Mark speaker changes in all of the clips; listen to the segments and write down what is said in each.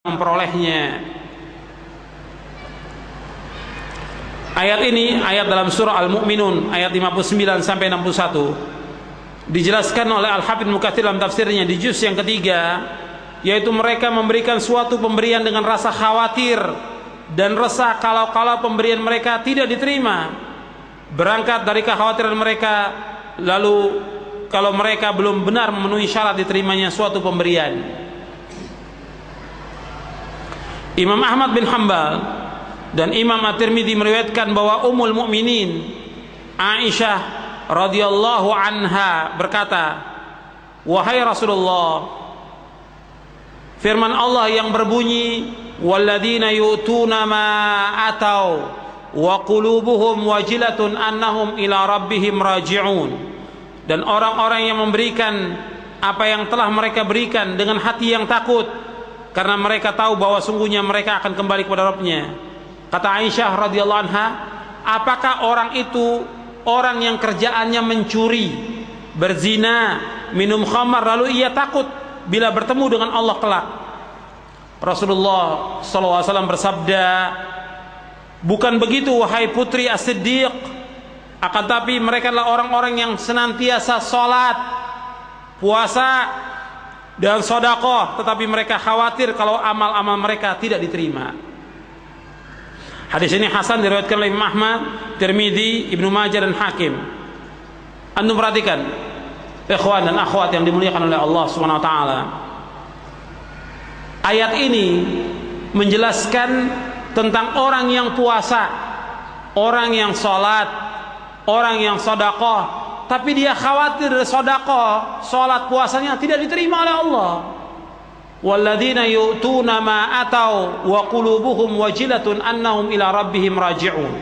Speaker 1: memperolehnya. Ayat ini ayat dalam surah Al-Mu'minun ayat 59 sampai 61 dijelaskan oleh Al-Hafidz Ibnu Katsir dalam tafsirnya di juz yang ketiga, yaitu mereka memberikan suatu pemberian dengan rasa khawatir dan resah kalau pemberian mereka tidak diterima. Berangkat dari kekhawatiran mereka, lalu kalau mereka belum benar memenuhi syarat diterimanya suatu pemberian. Imam Ahmad bin Hanbal dan Imam At-Tirmidzi meriwayatkan bahwa Ummul Mukminin Aisyah radhiyallahu anha berkata, "Wahai Rasulullah, firman Allah yang berbunyi, walladzina yu'tuna ma atau wa qulubuhum wajilatun annahum ila rabbihim raji'un." Dan orang-orang yang memberikan apa yang telah mereka berikan dengan hati yang takut, karena mereka tahu bahwa sungguhnya mereka akan kembali kepada Rabb-nya. Kata Aisyah radhiyallahu anha, apakah orang itu orang yang kerjaannya mencuri, berzina, minum khamar, lalu ia takut bila bertemu dengan Allah kelak? Rasulullah SAW bersabda, bukan begitu wahai putri As-Siddiq, akan tapi mereka adalah orang-orang yang senantiasa sholat, puasa, dan sedekah, tetapi mereka khawatir kalau amal-amal mereka tidak diterima. Hadis ini hasan, diriwayatkan oleh Imam Ahmad, Tirmidzi, Ibnu Majah dan Hakim. Antum perhatikan, ikhwan dan akhwat yang dimuliakan oleh Allah Subhanahu wa taala. Ayat ini menjelaskan tentang orang yang puasa, orang yang salat, orang yang sedekah, tapi dia khawatir sedekah, salat, puasanya tidak diterima oleh Allah. Walladzina yu'tuna ma atau wa qulubuhum wajilatun annahum ila rabbihim raji'un.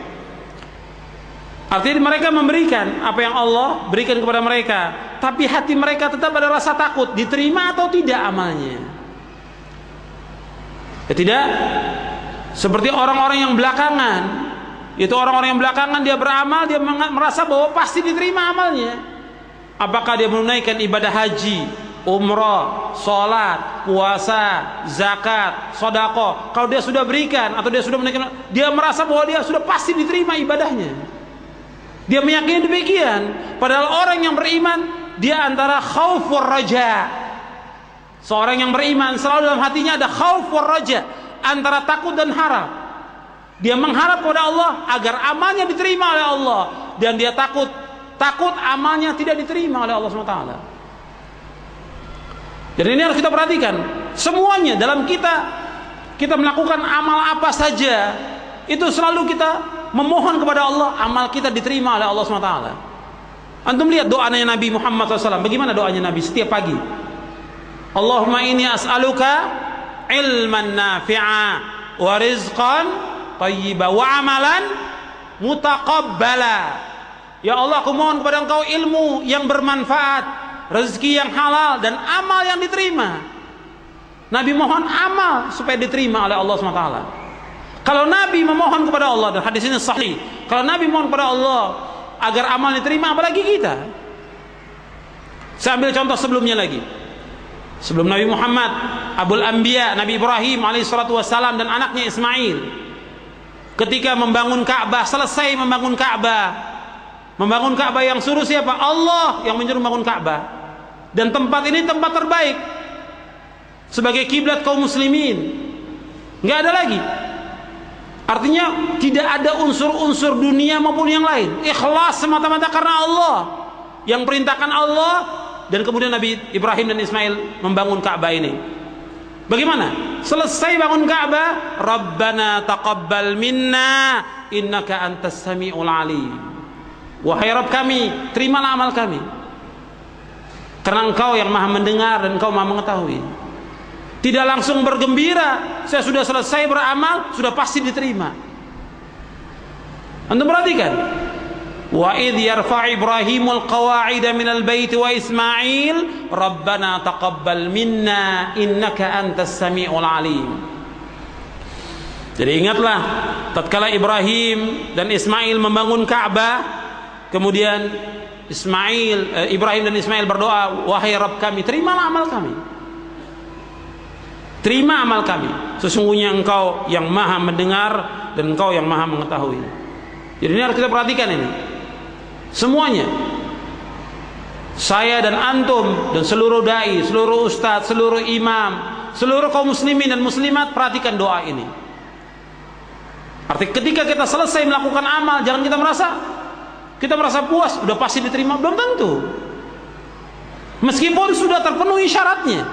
Speaker 1: Artinya mereka memberikan apa yang Allah berikan kepada mereka, tapi hati mereka tetap ada rasa takut, diterima atau tidak amalnya. Ya, tidak seperti orang-orang yang belakangan. Itu orang-orang yang belakangan dia beramal, dia merasa bahwa pasti diterima amalnya. Apakah dia menunaikan ibadah haji, umrah, salat, puasa, zakat, sedekah, kalau dia sudah berikan atau dia sudah menunaikan, dia merasa bahwa dia sudah pasti diterima ibadahnya. Dia meyakini demikian. Padahal orang yang beriman, dia antara khauf war raja. Seorang yang beriman selalu dalam hatinya ada khauf war raja, antara takut dan harap. Dia mengharap kepada Allah agar amalnya diterima oleh Allah, dan dia takut amalnya tidak diterima oleh Allah SWT. Jadi ini harus kita perhatikan. Semuanya dalam kita melakukan amal apa saja, itu selalu kita memohon kepada Allah amal kita diterima oleh Allah SWT. Antum lihat doanya Nabi Muhammad SAW. Bagaimana doanya Nabi setiap pagi? Allahumma inni as'aluka ilman nafi'a wa rizqan thayyiba wa amalan mutaqabbala. Ya Allah, aku mohon kepada Engkau ilmu yang bermanfaat, rezeki yang halal, dan amal yang diterima. Nabi mohon amal supaya diterima oleh Allah SWT. Kalau Nabi memohon kepada Allah, dan hadis ini sahih, kalau Nabi mohon kepada Allah agar amal diterima, apalagi kita. Saya ambil contoh sebelumnya lagi. Sebelum Nabi Muhammad, Abul Anbiya, Nabi Ibrahim alaihissalatu wassalam dan anaknya Ismail, ketika membangun Ka'bah, selesai membangun Ka'bah yang suruh siapa? Allah yang menyuruh membangun Ka'bah. Dan tempat ini tempat terbaik sebagai kiblat kaum muslimin. Nggak ada lagi. Artinya tidak ada unsur-unsur dunia maupun yang lain. Ikhlas semata-mata karena Allah, yang perintahkan Allah. Dan kemudian Nabi Ibrahim dan Ismail membangun Ka'bah ini. Bagaimana? Selesai bangun Ka'bah, Rabbana taqabbal minna innaka antas sami'ul alim. Wahai Rabb kami, terimalah amal kami, karena Engkau yang maha mendengar dan Engkau maha mengetahui. Tidak langsung bergembira, saya sudah selesai beramal, sudah pasti diterima. Anda perhatikan, wa idh yarfa' Ibrahimul qawa'ida minal baiti wa Ismail Rabbana taqabbal minna innaka antas sami'ul alim. Jadi ingatlah tatkala Ibrahim dan Ismail membangun Ka'bah, kemudian Ibrahim dan Ismail berdoa, wahai Rabb kami, terimalah amal kami. Terima amal kami. Sesungguhnya Engkau yang Maha mendengar dan Engkau yang Maha mengetahui. Jadi ini harus kita perhatikan ini. Semuanya. Saya dan antum dan seluruh dai, seluruh ustadz, seluruh imam, seluruh kaum muslimin dan muslimat, perhatikan doa ini. Artinya ketika kita selesai melakukan amal, jangan kita merasa puas, udah pasti diterima. Belum tentu. Meskipun sudah terpenuhi syaratnya,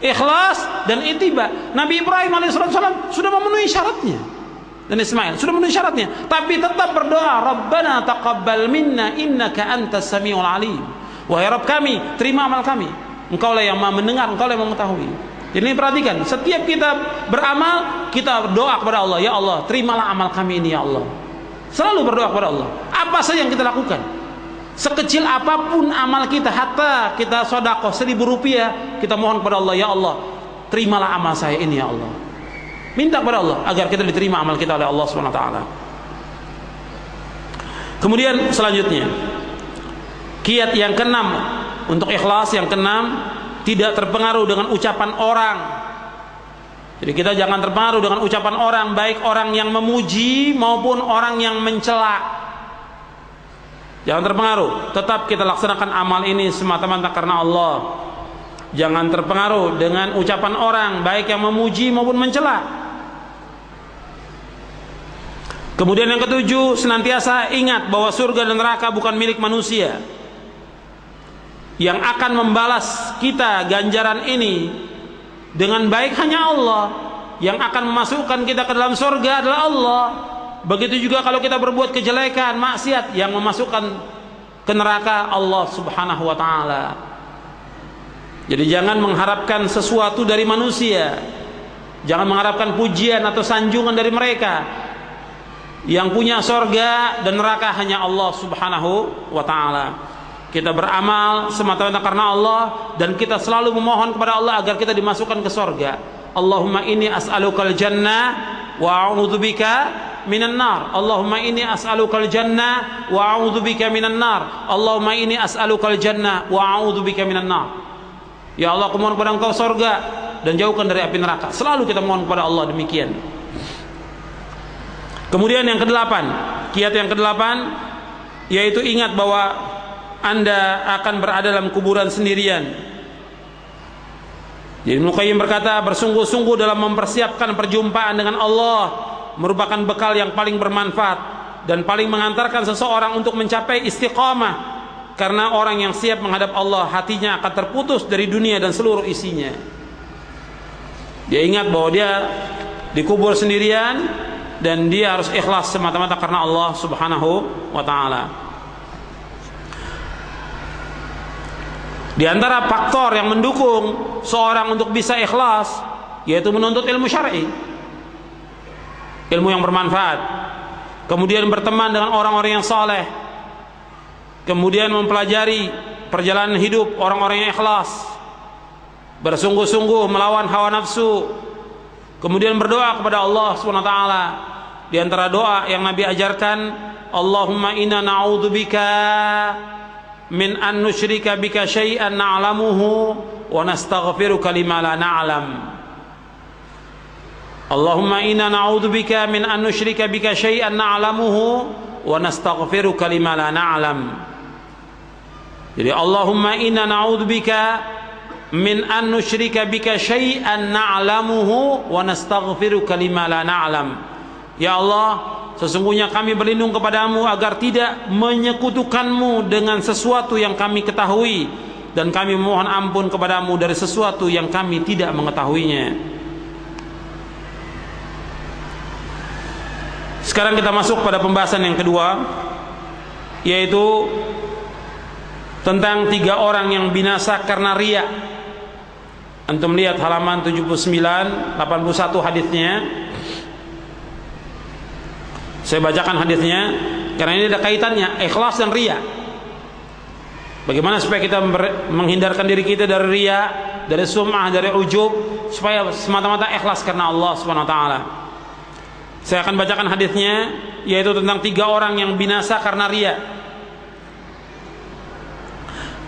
Speaker 1: ikhlas dan ittiba. Nabi Ibrahim alaihissalam sudah memenuhi syaratnya, dan Ismail sudah memenuhi syaratnya, tapi tetap berdoa, Rabbana taqabbal minna innaka antas samiul alim. Wahai Rabb kami, terima amal kami. Engkau lah yang Maha mendengar, Engkau lah yang mengetahui. Jadi ini perhatikan, setiap kita beramal, kita berdoa kepada Allah, ya Allah, terimalah amal kami ini ya Allah. Selalu berdoa kepada Allah. Apa saja yang kita lakukan, sekecil apapun amal kita, hatta kita sedekah 1.000 rupiah, kita mohon kepada Allah, ya Allah, terimalah amal saya ini ya Allah. Minta kepada Allah agar kita diterima amal kita oleh Allah SWT. Kemudian selanjutnya, kiat yang keenam untuk ikhlas, yang keenam, tidak terpengaruh dengan ucapan orang. Jadi kita jangan terpengaruh dengan ucapan orang, baik orang yang memuji maupun orang yang mencela. Jangan terpengaruh, tetap kita laksanakan amal ini semata-mata karena Allah. Jangan terpengaruh dengan ucapan orang, baik yang memuji maupun mencela. Kemudian yang ketujuh, senantiasa ingat bahwa surga dan neraka bukan milik manusia. Yang akan membalas kita ganjaran ini dengan baik hanya Allah. Yang akan memasukkan kita ke dalam surga adalah Allah. Begitu juga kalau kita berbuat kejelekan, maksiat, yang memasukkan ke neraka Allah Subhanahu wa ta'ala. Jadi jangan mengharapkan sesuatu dari manusia. Jangan mengharapkan pujian atau sanjungan dari mereka. Yang punya surga dan neraka hanya Allah Subhanahu wa ta'ala. Kita beramal semata-mata karena Allah, dan kita selalu memohon kepada Allah agar kita dimasukkan ke surga. Allahumma inni as'alukal jannah wa a'udzubika minan nar. Allahumma inni as'alukal jannah wa a'udzubika minan nar. Allahumma inni as'alukal jannah wa a'udzubika minan nar. Ya Allah, aku mohon kepada Engkau surga dan jauhkan dari api neraka. Selalu kita mohon kepada Allah demikian. Kemudian yang kedelapan, kiat yang kedelapan, yaitu ingat bahwa Anda akan berada dalam kuburan sendirian. Jadi Ibnu Qayyim berkata, bersungguh-sungguh dalam mempersiapkan perjumpaan dengan Allah merupakan bekal yang paling bermanfaat dan paling mengantarkan seseorang untuk mencapai istiqamah. Karena orang yang siap menghadap Allah, hatinya akan terputus dari dunia dan seluruh isinya. Dia ingat bahwa dia dikubur sendirian dan dia harus ikhlas semata-mata karena Allah Subhanahu wa ta'ala. Di antara faktor yang mendukung seorang untuk bisa ikhlas, yaitu menuntut ilmu syar'i, ilmu yang bermanfaat, kemudian berteman dengan orang-orang yang saleh, kemudian mempelajari perjalanan hidup orang-orang yang ikhlas, bersungguh-sungguh melawan hawa nafsu, kemudian berdoa kepada Allah SWT. Di antara doa yang Nabi ajarkan, Allahumma inna na'udzubika min an nusyrika bika syai'an na'lamuhu wa nastaghfiruka lima la na'lam. Allahumma inna na'udzubika min an nusyrika bika syai'an na'lamuhu wa nastaghfiruka lima la na'lam. Jadi Allahumma inna na'udzubika min an nusyrika bika syai'an na'lamuhu wa nastaghfiruka lima la na'lam. Ya Allah, sesungguhnya kami berlindung kepadamu agar tidak menyekutukanmu dengan sesuatu yang kami ketahui, dan kami memohon ampun kepadamu dari sesuatu yang kami tidak mengetahuinya. Sekarang kita masuk pada pembahasan yang kedua, yaitu tentang 3 orang yang binasa karena riya. Antum lihat halaman 79, 81 hadisnya. Saya bacakan hadisnya karena ini ada kaitannya ikhlas dan riya. Bagaimana supaya kita menghindarkan diri kita dari riya, dari sum'ah, dari ujub, supaya semata-mata ikhlas karena Allah Subhanahu wa taala. Saya akan bacakan hadisnya, yaitu tentang 3 orang yang binasa karena riya.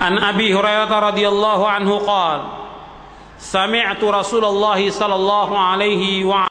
Speaker 1: An Abi Hurairah radhiyallahu anhu qala sami'tu Rasulullah sallallahu alaihi wa